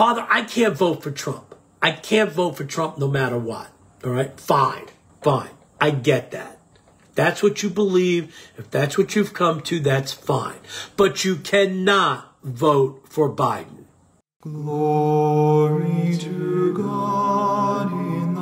Father, I can't vote for Trump. I can't vote for Trump no matter what. All right? Fine. I get that. That's what you believe. If that's what you've come to, that's fine. But you cannot vote for Biden. Glory to God in the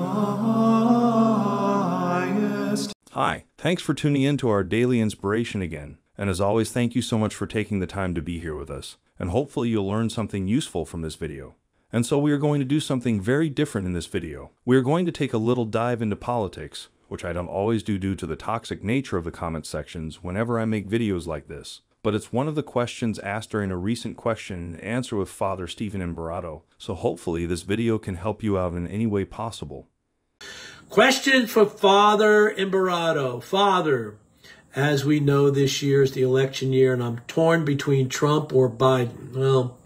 highest. Hi, thanks for tuning in to our daily inspiration again. And as always, thank you so much for taking the time to be here with us. And hopefully you'll learn something useful from this video. And so we are going to do something very different in this video. We are going to take a little dive into politics, which I don't always do due to the toxic nature of the comment sections whenever I make videos like this. But it's one of the questions asked during a recent question and answer with Father Stephen Imbarrato. So hopefully this video can help you out in any way possible. Question for Father Imbarrato. Father, as we know, this year is the election year, and I'm torn between Trump or Biden. Well,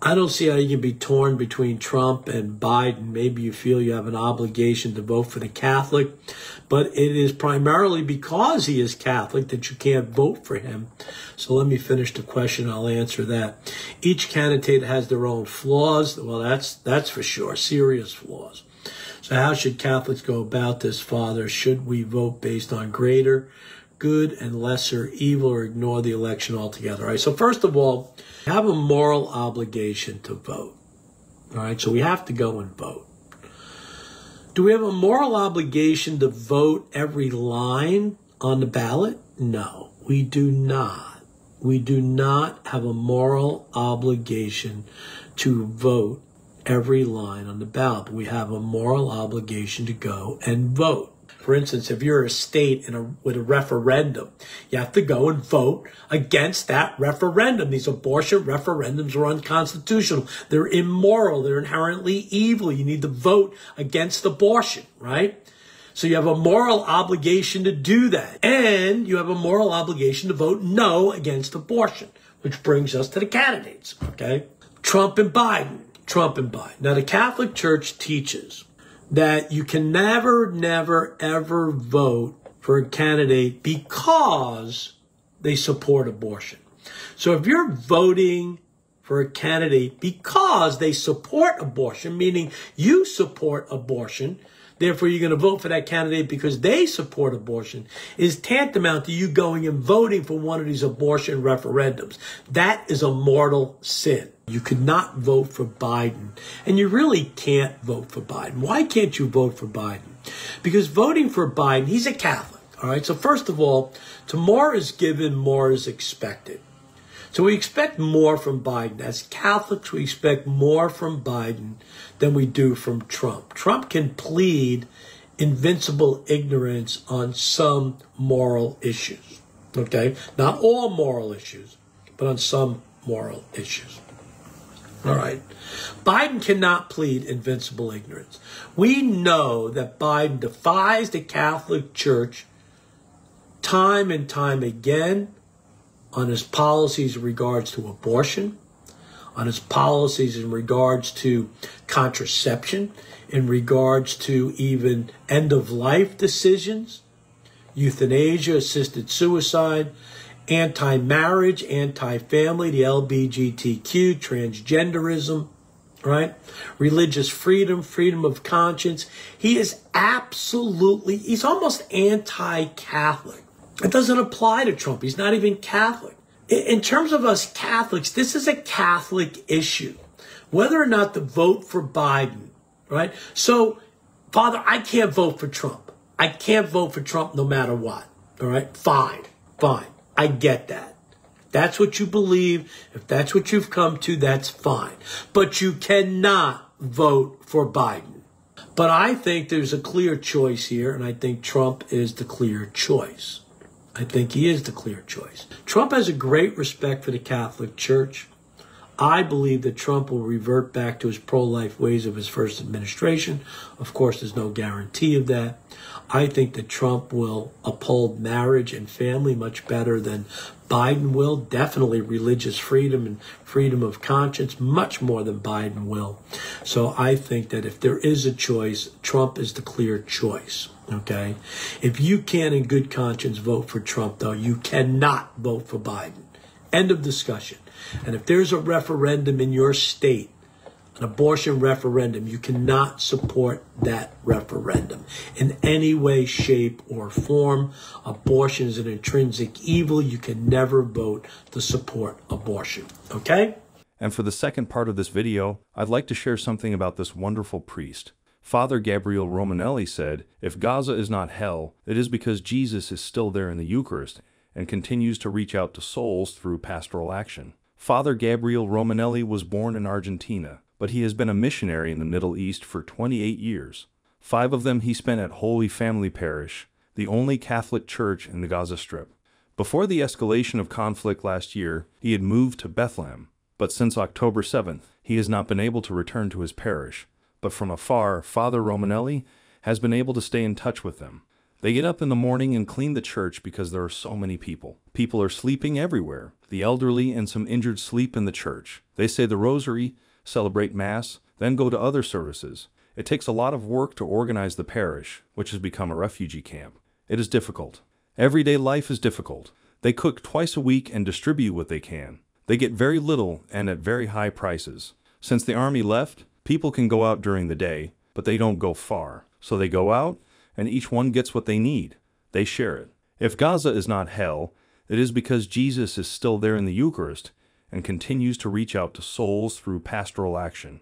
I don't see how you can be torn between Trump and Biden. Maybe you feel you have an obligation to vote for the Catholic, but it is primarily because he is Catholic that you can't vote for him. So let me finish the question. I'll answer that. Each candidate has their own flaws. Well, that's for sure, serious flaws. So how should Catholics go about this, Father? Should we vote based on greater good and lesser evil, or ignore the election altogether? All right, so first of all, we have a moral obligation to vote. All right, so we have to go and vote. Do we have a moral obligation to vote every line on the ballot? No, we do not. We do not have a moral obligation to vote every line on the ballot. But we have a moral obligation to go and vote. For instance, if you're a state with a referendum, you have to go and vote against that referendum. These abortion referendums are unconstitutional. They're immoral. They're inherently evil. You need to vote against abortion, right? So you have a moral obligation to do that. And you have a moral obligation to vote no against abortion, which brings us to the candidates, okay? Trump and Biden. Now, the Catholic Church teaches that you can never, ever vote for a candidate because they support abortion. So if you're voting for a candidate because they support abortion, meaning you support abortion, therefore you're going to vote for that candidate because they support abortion, is tantamount to you going and voting for one of these abortion referendums. That is a mortal sin. You could not vote for Biden, and you really can't vote for Biden. Why can't you vote for Biden? Because voting for Biden, he's a Catholic, all right? So first of all, to more is given, more is expected. So we expect more from Biden. As Catholics, we expect more from Biden than we do from Trump. Trump can plead invincible ignorance on some moral issues, okay? Not all moral issues, but on some moral issues. All right. Biden cannot plead invincible ignorance. We know that Biden defies the Catholic Church time and time again on his policies in regards to abortion, on his policies in regards to contraception, in regards to even end-of-life decisions, euthanasia, assisted suicide, anti-marriage, anti-family, the LGBTQ, transgenderism, right? Religious freedom, freedom of conscience. He is he's almost anti-Catholic. It doesn't apply to Trump. He's not even Catholic. In terms of us Catholics, this is a Catholic issue, whether or not to vote for Biden, right? So, Father, I can't vote for Trump. I can't vote for Trump no matter what, all right? Fine. I get that. That's what you believe. If that's what you've come to, that's fine. But you cannot vote for Biden. But I think there's a clear choice here, and I think Trump is the clear choice. I think he is the clear choice. Trump has a great respect for the Catholic Church. I believe that Trump will revert back to his pro-life ways of his first administration. Of course, there's no guarantee of that. I think that Trump will uphold marriage and family much better than Biden will. Definitely religious freedom and freedom of conscience, much more than Biden will. So I think that if there is a choice, Trump is the clear choice, okay? If you can, in good conscience, vote for Trump, though, you cannot vote for Biden. End of discussion. And if there's a referendum in your state an abortion referendum. You cannot support that referendum in any way, shape, or form. Abortion is an intrinsic evil. You can never vote to support abortion. Okay? And for the second part of this video, I'd like to share something about this wonderful priest. Father Gabriel Romanelli said, if Gaza is not hell, it is because Jesus is still there in the Eucharist and continues to reach out to souls through pastoral action. Father Gabriel Romanelli was born in Argentina, but he has been a missionary in the Middle East for 28 years. 5 of them he spent at Holy Family Parish, the only Catholic church in the Gaza Strip. Before the escalation of conflict last year, he had moved to Bethlehem, but since October 7th, he has not been able to return to his parish. But from afar, Father Romanelli has been able to stay in touch with them. They get up in the morning and clean the church because there are so many people. People are sleeping everywhere. The elderly and some injured sleep in the church. They say the rosary, celebrate Mass, then go to other services. It takes a lot of work to organize the parish, which has become a refugee camp. It is difficult. Everyday life is difficult. They cook twice a week and distribute what they can. They get very little and at very high prices. Since the army left, people can go out during the day, but they don't go far. So they go out, and each one gets what they need. They share it. If Gaza is not hell, it is because Jesus is still there in the Eucharist and continues to reach out to souls through pastoral action.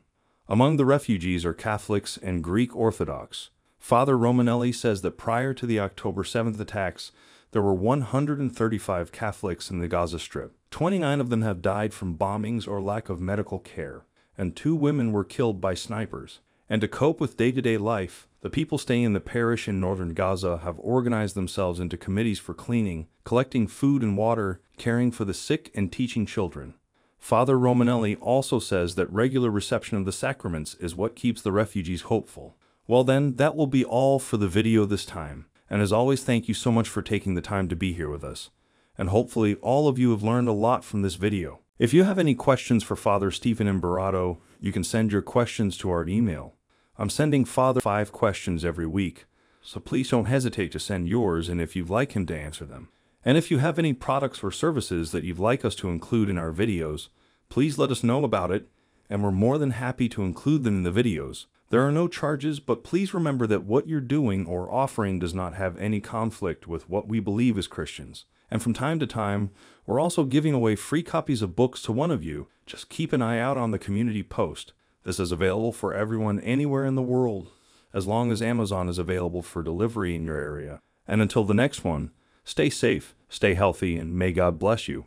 Among the refugees are Catholics and Greek Orthodox. Father Romanelli says that prior to the October 7th attacks, there were 135 Catholics in the Gaza Strip. 29 of them have died from bombings or lack of medical care, and 2 women were killed by snipers. And to cope with day-to-day life, the people staying in the parish in northern Gaza have organized themselves into committees for cleaning, collecting food and water, caring for the sick, and teaching children. Father Romanelli also says that regular reception of the sacraments is what keeps the refugees hopeful. Well then, that will be all for the video this time. And as always, thank you so much for taking the time to be here with us. And hopefully all of you have learned a lot from this video. If you have any questions for Father Stephen Imbarrato, you can send your questions to our email. I'm sending Father 5 questions every week, so please don't hesitate to send yours and if you'd like him to answer them. And if you have any products or services that you'd like us to include in our videos, please let us know about it, and we're more than happy to include them in the videos. There are no charges, but please remember that what you're doing or offering does not have any conflict with what we believe as Christians. And from time to time, we're also giving away free copies of books to one of you. Just keep an eye out on the community post. This is available for everyone anywhere in the world, as long as Amazon is available for delivery in your area. And until the next one, stay safe, stay healthy, and may God bless you.